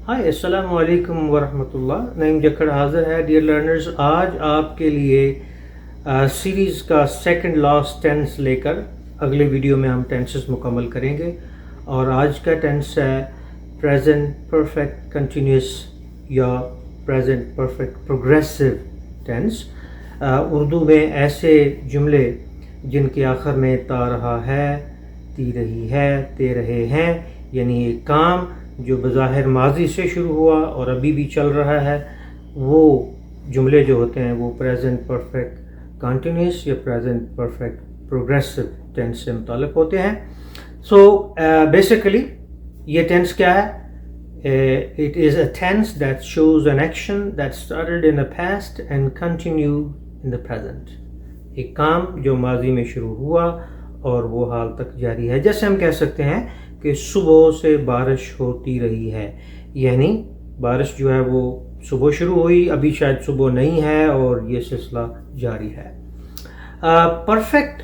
High السلام علیکم ورحمۃ اللہ. نعیم جکھڑ حاضر ہے. ڈیئر لرنرز، آج آپ کے لیے سیریز کا سیکنڈ لاسٹ ٹینس لے کر اگلے ویڈیو میں ہم ٹینسز مکمل کریں گے. اور آج کا ٹینس ہے پریزنٹ پرفیکٹ کنٹینیوس یا present perfect progressive tense. Urdu میں ایسے جملے جن کے آخر میں تا رہا ہے، تی رہی ہے، تے رہے ہیں، یعنی ایک کام جو بظاہر ماضی سے شروع ہوا اور ابھی بھی چل رہا ہے، وہ جملے جو ہوتے ہیں وہ پریزنٹ پرفیکٹ کنٹینیوس یا پریزنٹ پرفیکٹ پروگریسو ٹینس سے متعلق ہوتے ہیں. سو بیسیکلی یہ ٹینس کیا ہے؟ It is a tense that shows an action that started in the past and continued in the present. ایک کام جو ماضی میں شروع ہوا اور وہ حال تک جاری ہے. جیسے ہم کہہ سکتے ہیں کہ صبح سے بارش ہوتی رہی ہے، یعنی بارش جو ہے وہ صبح شروع ہوئی، ابھی شاید صبح نہیں ہے اور یہ سلسلہ جاری ہے. پرفیکٹ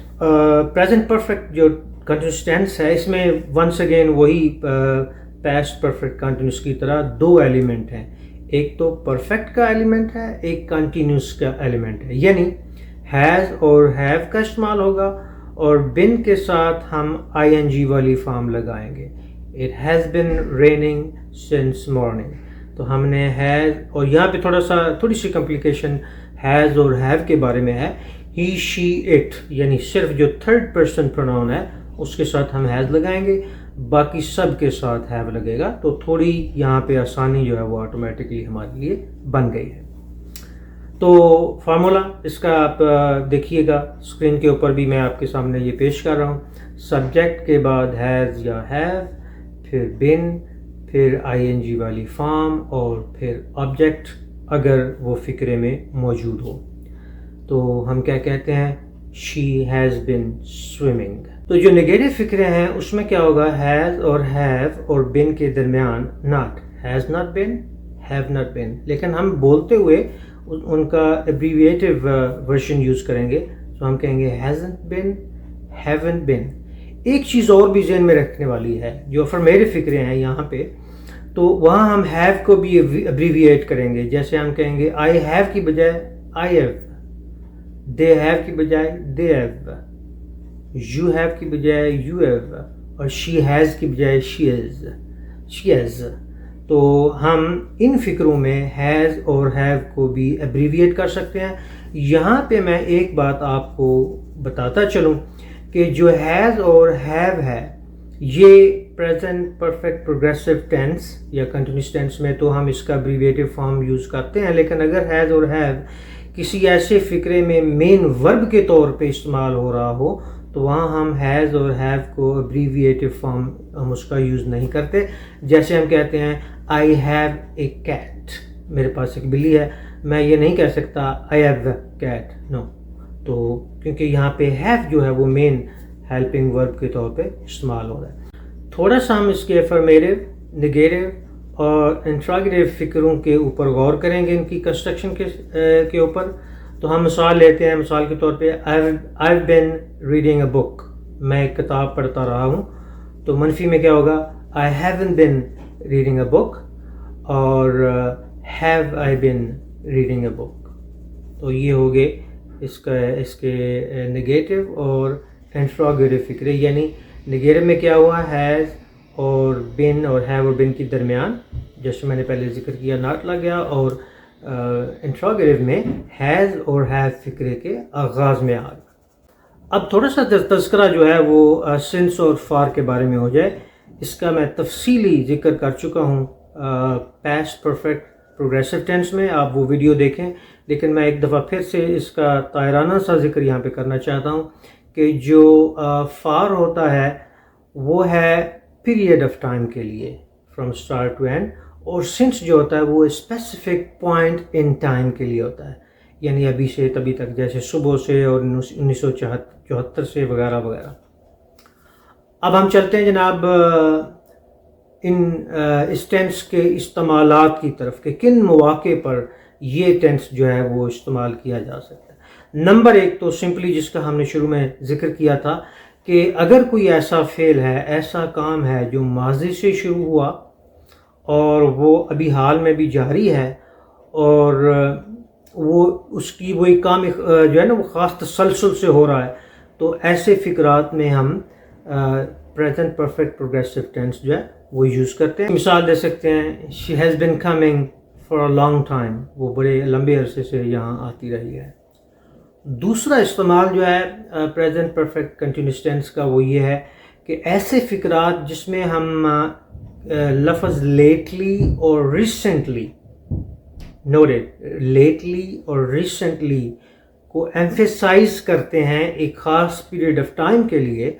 پریزنٹ پرفیکٹ جو کنٹینیوس ٹینس ہے، اس میں ونس اگین وہی پاسٹ پرفیکٹ کنٹینیوس کی طرح دو ایلیمنٹ ہیں. ایک تو پرفیکٹ کا ایلیمنٹ ہے، ایک کنٹینیوس کا ایلیمنٹ ہے. یعنی ہیز اور ہیو کا استعمال ہوگا اور بن کے ساتھ ہم آئی این جی والی فارم لگائیں گے. It has been raining since morning. تو ہم نے ہیز، اور یہاں پہ تھوڑی سی کمپلیکیشن ہیز اور ہیو کے بارے میں ہے. ہی، شی، اٹ، یعنی صرف جو تھرڈ پرسن پروناؤن ہے اس کے ساتھ ہم ہیز لگائیں گے، باقی سب کے ساتھ ہیو لگے گا. تو تھوڑی یہاں پہ آسانی جو ہے وہ آٹومیٹکلی ہمارے لیے بن گئی ہے. تو فارمولا اس کا آپ دیکھیے گا اسکرین کے اوپر بھی، میں آپ کے سامنے یہ پیش کر رہا ہوں. سبجیکٹ کے بعد ہیز یا ہیو، پھر بن، پھر آئی این جی والی فارم اور پھر آبجیکٹ اگر وہ فقرے میں موجود ہو. تو ہم کیا کہتے ہیں؟ She has been swimming. تو جو نگیٹو فقرے ہیں اس میں کیا ہوگا؟ ہیز اور ہیو اور بن کے درمیان not, has not been, have not been. لیکن ہم بولتے ہوئے ان کا ایبریویٹو ورژن یوز کریں گے. تو ہم کہیں گے ہیزنٹ بن، ہیونٹ بن. ایک چیز اور بھی ذہن میں رکھنے والی ہے، جو افرمیٹو فقرے ہیں یہاں پہ، تو وہاں ہم ہیو کو بھی ایبریویٹ کریں گے. جیسے ہم کہیں گے آئی ہیو کی بجائے آئی ہیو، دے ہیو کی بجائے دے ہیو، یو ہیو کی بجائے یو ہیو، اور شی ہیز کی بجائے شی ہیز. تو ہم ان فکروں میں ہیز اور ہیو کو بھی ایبریویٹ کر سکتے ہیں. یہاں پہ میں ایک بات آپ کو بتاتا چلوں کہ جو ہیز اور ہیو ہے، یہ پریزنٹ پرفیکٹ پروگریسو ٹینس یا کنٹینیوس ٹینس میں تو ہم اس کا ایبریویٹو فارم یوز کرتے ہیں. لیکن اگر ہیز اور ہیو کسی ایسے فقرے میں مین ورب کے طور پہ استعمال ہو رہا ہو تو وہاں ہم ہیز اور ہیو کو ایبریویٹو فارم ہم اس کا یوز نہیں کرتے. جیسے ہم کہتے ہیں آئی ہیو اے کیٹ، میرے پاس ایک بلی ہے. میں یہ نہیں کہہ سکتا آئی ہیو اے کیٹ، نو. تو کیونکہ یہاں پہ ہیو جو ہے وہ مین ہیلپنگ ورب کے طور پہ استعمال ہو رہا ہے. تھوڑا سا ہم اس کے افرمیٹو، نگیٹو اور انٹراگیٹو فکروں کے اوپر غور کریں گے، ان کی کنسٹرکشن کے اوپر. تو ہم مثال لیتے ہیں. مثال کے طور پہ I've been reading a book، میں ایک کتاب پڑھتا رہا ہوں. تو منفی میں کیا ہوگا؟ I haven't been reading a book اور have I been reading a book. تو یہ ہو گئے اس کے نگیٹو اور انٹراگیٹو فکرے. یعنی نگیٹو میں کیا ہوا؟ ہیز اور بن اور ہیو اور بن کے درمیان، جیسے میں نے پہلے ذکر کیا، ناٹ لگ گیا. اور انٹراگیٹو میں ہیز اور ہیو فکرے کے آغاز میں آ گیا. اب تھوڑا سا تذکرہ جو ہے وہ سنس اور فار کے بارے میں ہو جائے. اس کا میں تفصیلی ذکر کر چکا ہوں پاسٹ پرفیکٹ پروگریسو ٹینس میں، آپ وہ ویڈیو دیکھیں. لیکن میں ایک دفعہ پھر سے اس کا طائرانہ سا ذکر یہاں پہ کرنا چاہتا ہوں کہ جو فار ہوتا ہے وہ ہے پیریڈ آف ٹائم کے لیے، فرام اسٹارٹ ٹو اینڈ. اور سنس جو ہوتا ہے وہ اسپیسیفک پوائنٹ ان ٹائم کے لیے ہوتا ہے، یعنی ابھی سے تبھی تک، جیسے صبح سے اور 1974 سے وغیرہ وغیرہ. اب ہم چلتے ہیں جناب اس ٹینس کے استعمالات کی طرف کہ کن مواقع پر یہ ٹینس جو ہے وہ استعمال کیا جا سکتا ہے. نمبر ایک تو سمپلی جس کا ہم نے شروع میں ذکر کیا تھا کہ اگر کوئی ایسا فعل ہے، ایسا کام ہے جو ماضی سے شروع ہوا اور وہ ابھی حال میں بھی جاری ہے، اور وہ اس کی وہی کام جو ہے نا وہ خاص تسلسل سے ہو رہا ہے. تو ایسے فقرات میں ہم پریزنٹ پرفیکٹ پروگریسو ٹینس جو ہے وہ یوز کرتے ہیں. مثال دے سکتے ہیں شی has been coming for a long time, وہ بڑے لمبے عرصے سے یہاں آتی رہی ہے. دوسرا استعمال جو ہے پریزنٹ پرفیکٹ کنٹینیوس ٹینس کا وہ یہ ہے کہ ایسے فقرات جس میں ہم لفظ لیٹلی اور ریسنٹلی، نوٹڈ، لیٹلی اور ریسنٹلی کو ایمفیسائز کرتے ہیں ایک خاص پیریڈ آف ٹائم کے لیے،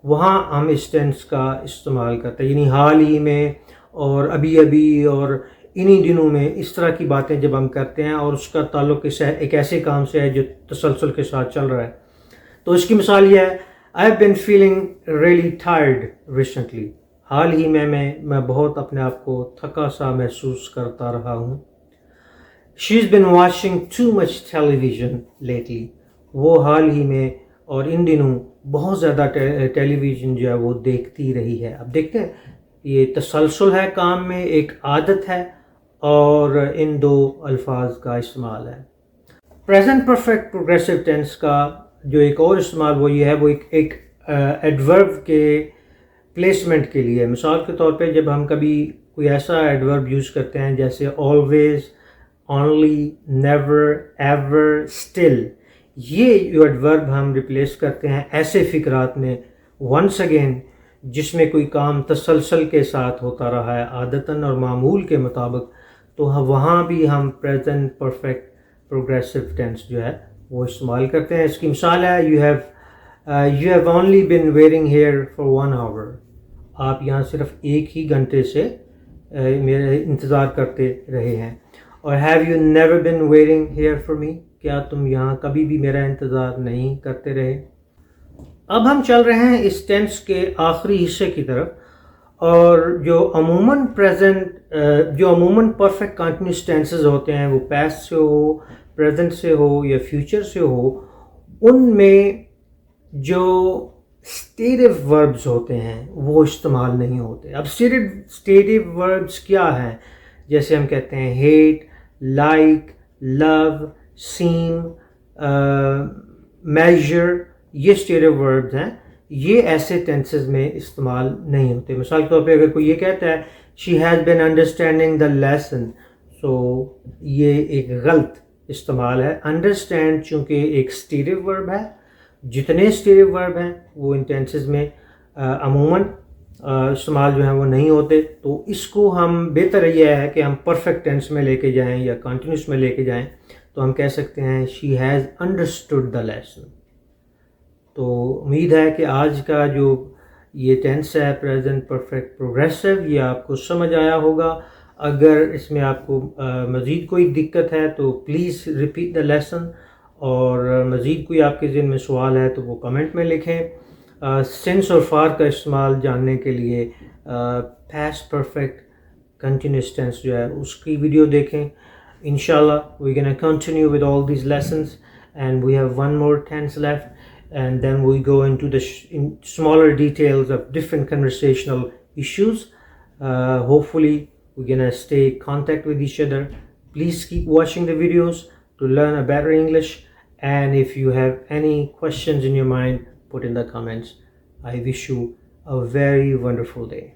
وہاں ہم اس ٹینس کا استعمال کرتے ہیں. یعنی حال ہی میں اور ابھی ابھی اور انہی دنوں میں اس طرح کی باتیں جب ہم کرتے ہیں اور اس کا تعلق ایک ایسے کام سے ہے جو تسلسل کے ساتھ چل رہا ہے. تو اس کی مثال یہ ہے I have been feeling really tired recently. حال ہی میں بہت اپنے آپ کو تھکا سا محسوس کرتا رہا ہوں. She's been watching too much television lately. وہ حال ہی میں اور ان دنوں بہت زیادہ ٹیلی ویژن جو ہے وہ دیکھتی رہی ہے. اب دیکھتے ہیں یہ تسلسل ہے کام میں، ایک عادت ہے، اور ان دو الفاظ کا استعمال ہے. پریزنٹ پرفیکٹ پروگریسو ٹینس کا جو ایک اور استعمال وہ یہ ہے، وہ ایک ایڈورب کے پلیسمنٹ کے لیے. مثال کے طور پہ جب ہم کبھی کوئی ایسا ایڈورب یوز کرتے ہیں جیسے always, only, never, ever, still, یہ جو ایڈورب ہم ریپلیس کرتے ہیں ایسے فقرات میں ونس اگین جس میں کوئی کام تسلسل کے ساتھ ہوتا رہا ہے عادتاً اور معمول کے مطابق، تو وہاں بھی ہم پریزنٹ پرفیکٹ پروگریسو ٹینس جو ہے وہ استعمال کرتے ہیں. اس کی مثال ہے you have only been wearing here for 1 hour. آپ یہاں صرف ایک ہی گھنٹے سے میرے انتظار کرتے رہے ہیں. اور have you never been wearing here for me, کیا تم یہاں کبھی بھی میرا انتظار نہیں کرتے رہے. اب ہم چل رہے ہیں اس ٹینس کے آخری حصے کی طرف، اور جو عموماً پرفیکٹ کنٹینیوس ٹینسز ہوتے ہیں وہ پاسٹ سے ہو، پریزنٹ سے ہو یا فیوچر سے ہو، ان میں جو اسٹیٹو وربز ہوتے ہیں وہ استعمال نہیں ہوتے. اب اسٹیٹو وربز کیا ہیں؟ جیسے ہم کہتے ہیں ہیٹ، لائک، لو، سیم، میجر، یہ اسٹیٹو وربز ہیں. یہ ایسے ٹینسز میں استعمال نہیں ہوتے. مثال کے طور پہ اگر کوئی یہ کہتا ہے she has been understanding the lesson, so یہ ایک غلط استعمال ہے. انڈرسٹینڈ چونکہ ایک اسٹیٹو ورب ہے، جتنے اسٹیٹو ورب ہیں وہ ان ٹینسز میں عموماً استعمال جو ہیں وہ نہیں ہوتے. تو اس کو ہم بہتر یہ ہے کہ ہم پرفیکٹ ٹینس میں لے کے جائیں یا کنٹینیوس میں لے کے جائیں. تو ہم کہہ سکتے ہیں she has understood the lesson. تو امید ہے کہ آج کا جو یہ ٹینس ہے پریزنٹ پرفیکٹ پروگریسو، یہ آپ کو سمجھ آیا ہوگا. اگر اس میں آپ کو مزید کوئی دقت ہے تو پلیز ریپیٹ دا لیسن، اور مزید کوئی آپ کے ذہن میں سوال ہے تو وہ کمنٹ میں لکھیں. سنس اور فار کا استعمال جاننے کے لیے پاسٹ پرفیکٹ کنٹینیوس ٹینس جو ہے اس کی ویڈیو دیکھیں. انشاءاللہ we're gonna continue with all these lessons, and we have one more tense left, and then we go into the in smaller details of different conversational issues. Hopefully we're gonna stay in contact with each other. Please keep watching the videos to learn a better English, and if you have any questions in your mind, put in the comments. I wish you a very wonderful day.